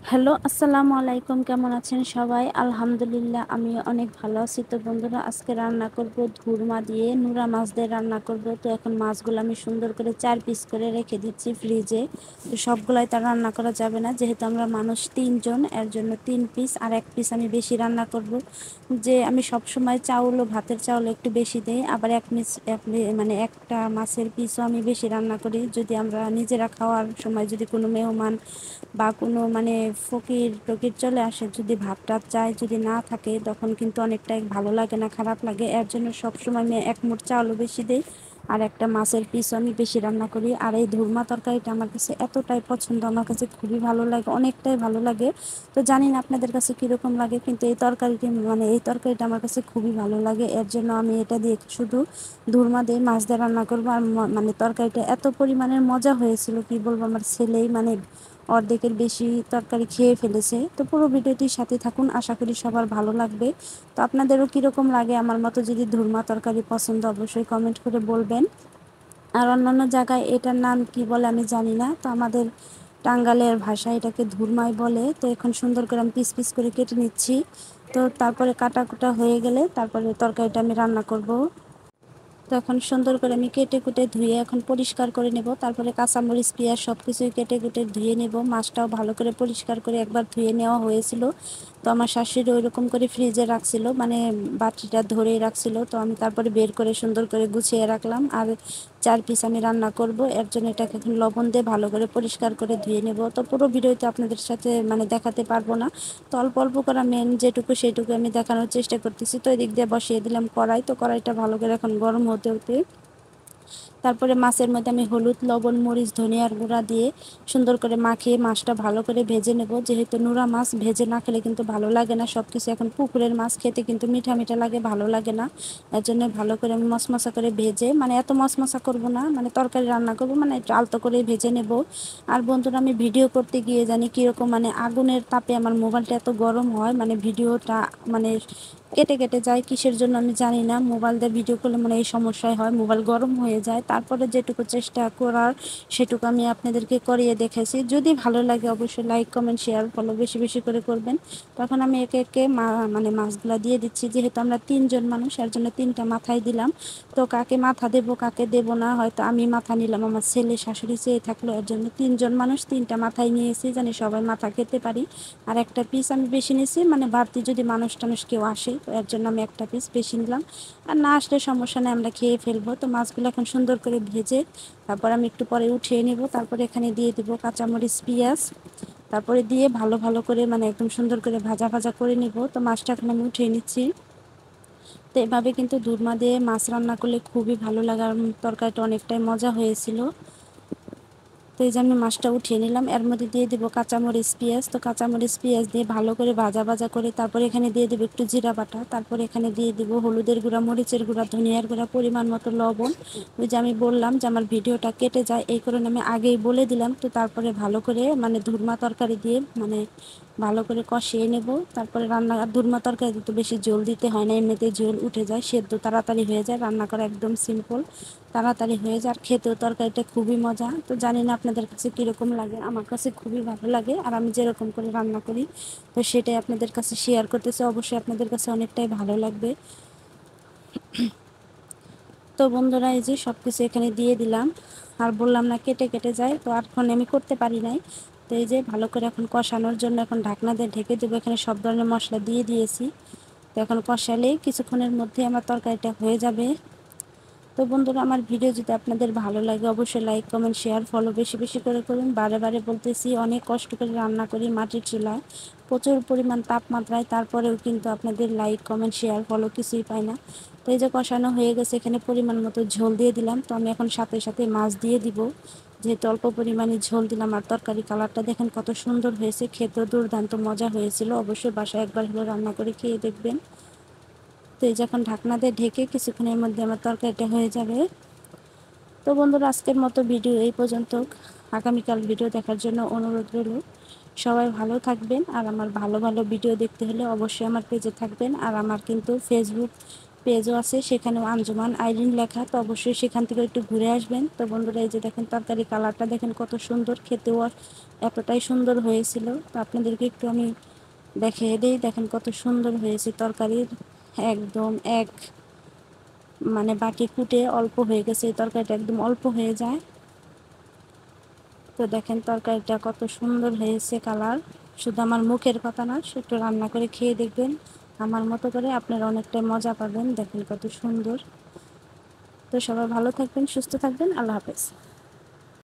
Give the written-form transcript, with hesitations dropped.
Hello, আসসালামু আলাইকুম। কেমন আছেন সবাই? আলহামদুলিল্লাহ, আমি অনেক ভালো আছি। তো বন্ধুরা, আজকে রান্না করব ধুরমা দিয়ে নুরা মাছ দিয়ে রান্না করব। তো এখন মাছগুলো আমি সুন্দর করে 4 পিস করে রেখে দিচ্ছি ফ্রিজে। তো সবগুলাই তার রান্না করা যাবে না, যেহেতু আমরা মানুষ 3 জন, এর জন্য 3 পিস আর 1 পিস আমি বেশি রান্না করব। যে আমি সব সময় চাউল ও ভাতের চাউল একটু বেশি দেই, আবার মানে একটা মাছের পিসও আমি বেশি রান্না করি। যদি আমরা নিজেরা খাওয়ার সময় যদি কোনো মেহমান বা কোনো মানে ফকির টকির চলে আসে, যদি ভাত টাত চায়, যদি না থাকে, তখন কিন্তু অনেকটাই ভালো লাগে না, খারাপ লাগে। এর জন্য সবসময় আমি 1 মুঠ চাউলও বেশি দিই আর একটা মাছের পিসও আমি বেশি রান্না করি। আর এই ধুরমা তরকারিটা আমার কাছে এতটাই পছন্দ, আমার কাছে খুবই ভালো লাগে, অনেকটাই ভালো লাগে। তো জানি না আপনাদের কাছে কীরকম লাগে, কিন্তু এই তরকারিটা আমার কাছে খুবই ভালো লাগে। এর জন্য আমি এটা দিয়ে শুধু ধুরমা দিয়ে মাছ দিয়ে রান্না করবো। আর মানে তরকারিটা এত পরিমাণের মজা হয়েছিল, কি বলবো, আমার ছেলেই মানে অর্ধেকের বেশি তরকারি খেয়ে ফেলেছে। তো পুরো ভিডিওটির সাথে থাকুন, আশা করি সবার ভালো লাগবে। তো আপনাদেরও কীরকম লাগে, আমার মতো যদি ধুরমা তরকারি পছন্দ, অবশ্যই কমেন্ট করে বলবেন। আর অন্যান্য জায়গায় এটার নাম কি বলে আমি জানি না, তো আমাদের টাঙ্গালের ভাষায় এটাকে ধুরমাই বলে। তো এখন সুন্দর করে আমি পিস পিস করে কেটে নিচ্ছি। তো তারপরে কাটা কুটা হয়ে গেলে তারপরে তরকারিটা আমি রান্না করব। তো এখন সুন্দর করে আমি কেটে কুটে ধুয়ে এখন পরিষ্কার করে নেব। তারপরে কাঁচামরিচ, পেঁয়াজ সব কিছুই কেটে কুটে ধুয়ে নেব। মাছটাও ভালো করে পরিষ্কার করে একবার ধুয়ে নেওয়া হয়েছিল। তো আমার শাশুড়ি ওইরকম করে ফ্রিজে রাখছিল, মানে বাটিটা ধরে রাখছিল। তো আমি তারপরে বের করে সুন্দর করে গুছিয়ে রাখলাম। আর 4 পিস আমি রান্না করব, এর জন্য এটাকে এখন লবণ দিয়ে ভালো করে পরিষ্কার করে ধুয়ে নেব। তো পুরো ভিডিওতে আপনাদের সাথে মানে দেখাতে পারবো না, তো অল্প অল্প করে মেন যেটুকু সেটুকু আমি দেখানোর চেষ্টা করতেছি। তো এদিক দিয়ে বসিয়ে দিলাম কড়াই। তো কড়াইটা ভালো করে এখন গরম হতে হতে তারপরে মাছের মধ্যে আমি হলুদ, লবণ, মরিচ, ধনিয়ার গুঁড়া দিয়ে সুন্দর করে মাখিয়ে মাছটা ভালো করে ভেজে নেব। যেহেতু নুরা মাছ ভেজে না খেলে কিন্তু ভালো লাগে না, সব কিছু এখন পুকুরের মাছ খেতে কিন্তু মিঠা মিঠা লাগে, ভালো লাগে না। এর জন্য ভালো করে আমি মশমশা করে ভেজে, মানে এত মশমশা করব না, মানে তরকারি রান্না করব, মানে একটু আলতো করে ভেজে নেব। আর বন্ধুরা, আমি ভিডিও করতে গিয়ে জানি কীরকম, মানে আগুনের তাপে আমার মোবাইলটা এত গরম হয়, মানে ভিডিওটা মানে কেটে কেটে যায়, কিসের জন্য আমি জানি না। মোবাইল দিয়ে ভিডিও করলে মানে এই সমস্যাই হয়, মোবাইল গরম হয়ে যায়। তারপরে যেটুকু চেষ্টা করার সেটুকু আমি আপনাদেরকে করিয়ে দেখেছি। যদি ভালো লাগে অবশ্যই লাইক, কমেন্ট, শেয়ার, ফলো বেশি বেশি করে করবেন। তখন আমি একে একে মানে মাছগুলো দিয়ে দিচ্ছি। যেহেতু আমরা 3 জন মানুষ, এর জন্য 3টা মাথায় দিলাম। তো কাকে মাথা দেব কাকে দেব না, হয়তো আমি মাথা নিলাম, আমার ছেলে শাশুড়ি চেয়ে থাকলো, এর জন্য 3 জন মানুষ 3টা মাথায় নিয়েছি, জানি সবাই মাথা খেতে পারি। আর একটা পিস আমি বেশি নিয়েছি, মানে বাড়তি যদি মানুষ টানুষ কেউ আসে, তো এর জন্য আমি একটা পিস বেশি নিলাম। আর না আসলে সমস্যা নেই, আমরা খেয়ে ফেলবো। তো মাছগুলো এখন সুন্দর করে ভেজে তারপর আমি একটু পরে উঠিয়ে নেব। তারপরে এখানে দিয়ে দেবো কাঁচামরিচ, পেঁয়াজ, তারপরে দিয়ে ভালো ভালো করে মানে একদম সুন্দর করে ভাজা ভাজা করে নেব। তো মাছটা এখন আমি উঠিয়ে নিচ্ছি। তো এভাবে কিন্তু দুধমা দিয়ে মাছ রান্না করলে খুবই ভালো লাগে, আর তরকারিটা অনেকটাই মজা হয়েছিল। তো এই যে আমি মাছটা উঠিয়ে নিলাম, এর মধ্যে দিয়ে দেবো কাঁচামরিচ, পেঁয়াজ। তো কাঁচামরিচ, পেঁয়াজ দিয়ে ভালো করে ভাজা ভাজা করে তারপরে এখানে দিয়ে দেবো একটু জিরা বাটা, তারপরে এখানে দিয়ে দেবো হলুদের গুঁড়া, মরিচের গুঁড়া, ধনিয়ার গুঁড়া, পরিমাণ মতো লবণ। ওই যে আমি বললাম যে আমার ভিডিওটা কেটে যায়, এই কারণে আমি আগেই বলে দিলাম। তো তারপরে ভালো করে মানে ধুরমা তরকারি দিয়ে মানে ভালো করে কষিয়ে নেব। তারপরে রান্না, আর ধুরমা তরকারি তো বেশি ঝোল দিতে হয় না, এমনিতে ঝোল উঠে যায়, সেদ্ধ তাড়াতাড়ি হয়ে যায়, রান্না করা একদম সিম্পল, তাড়াতাড়ি হয়ে যায়। আর খেতেও তরকারিটা খুবই মজা। তো জানি না আপনাদের কাছে কীরকম লাগে, আমার কাছে খুবই ভালো লাগে। আর আমি যেরকম করে রান্না করি, তো সেটাই আপনাদের কাছে শেয়ার করতেছি, অবশ্যই আপনাদের কাছে অনেকটাই ভালো লাগবে। তো বন্ধুরা, এই যে সব কিছু এখানে দিয়ে দিলাম। আর বললাম না কেটে কেটে যায়, তো আর ফোনে আমি করতে পারি নাই। তো এই যে ভালো করে এখন কষানোর জন্য এখন ঢাকনা দিয়ে ঢেকে দেবো। এখানে সব ধরনের মশলা দিয়ে দিয়েছি। তো এখন কষালেই কিছুক্ষণের মধ্যে আমার তরকারিটা হয়ে যাবে। তো বন্ধুরা, আমার ভিডিও যদি আপনাদের ভালো লাগে অবশ্যই লাইক, কমেন্ট, শেয়ার, ফলো বেশি বেশি করে করুন। বারে বারে বলতেছি, অনেক কষ্ট করে রান্না করি মাটির চুলায়, প্রচুর পরিমাণ তাপমাত্রায়, তারপরেও কিন্তু আপনাদের লাইক, কমেন্ট, শেয়ার, ফলো কিছুই পাই না। তো এই যে কষানো হয়ে গেছে, এখানে পরিমাণ মতো ঝোল দিয়ে দিলাম। তো আমি এখন সাথে সাথে মাছ দিয়ে দিব, যেহেতু অল্প পরিমাণে ঝোল দিলাম। আর তরকারি কালারটা দেখেন কত সুন্দর হয়েছে, খেতেও দুর্দান্ত মজা হয়েছিল। অবশ্যই বাসায় একবার হলো রান্না করে খেয়ে দেখবেন। তো এই যখন ঢাকনা দিয়ে ঢেকে কিছুক্ষণের মধ্যে আমার তরকারিটা হয়ে যাবে। তো বন্ধুরা, আজকের মতো ভিডিও এই পর্যন্ত। আগামীকাল ভিডিও দেখার জন্য অনুরোধ রইল। সবাই ভালো থাকবেন। আর আমার ভালো ভালো ভিডিও দেখতে হলে অবশ্যই আমার পেজে থাকবেন। আর আমার কিন্তু ফেসবুক পেজও আছে, সেখানেও আঞ্জুমান আইরিন লেখা, তো অবশ্যই সেখান থেকে একটু ঘুরে আসবেন। তো বন্ধুরা এই যে দেখেন তরকারি কালারটা দেখেন কত সুন্দর, খেতেও এতটাই সুন্দর হয়েছিল। তো আপনাদেরকে একটু আমি দেখিয়ে দিই, দেখেন কত সুন্দর হয়েছে তরকারির, একদম মানে বাটি ফুটে অল্প হয়ে গেছে, এই তরকারিটা একদম অল্প হয়ে যায়। তো দেখেন তরকারিটা কত সুন্দর হয়েছে কালার, শুধু আমার মুখের কথা না, একটু রান্না করে খেয়ে দেখবেন আমার মতো করে, আপনারা অনেকটাই মজা পাবেন। দেখেন কত সুন্দর। তো সবাই ভালো থাকবেন, সুস্থ থাকবেন, আল্লাহ হাফেজ।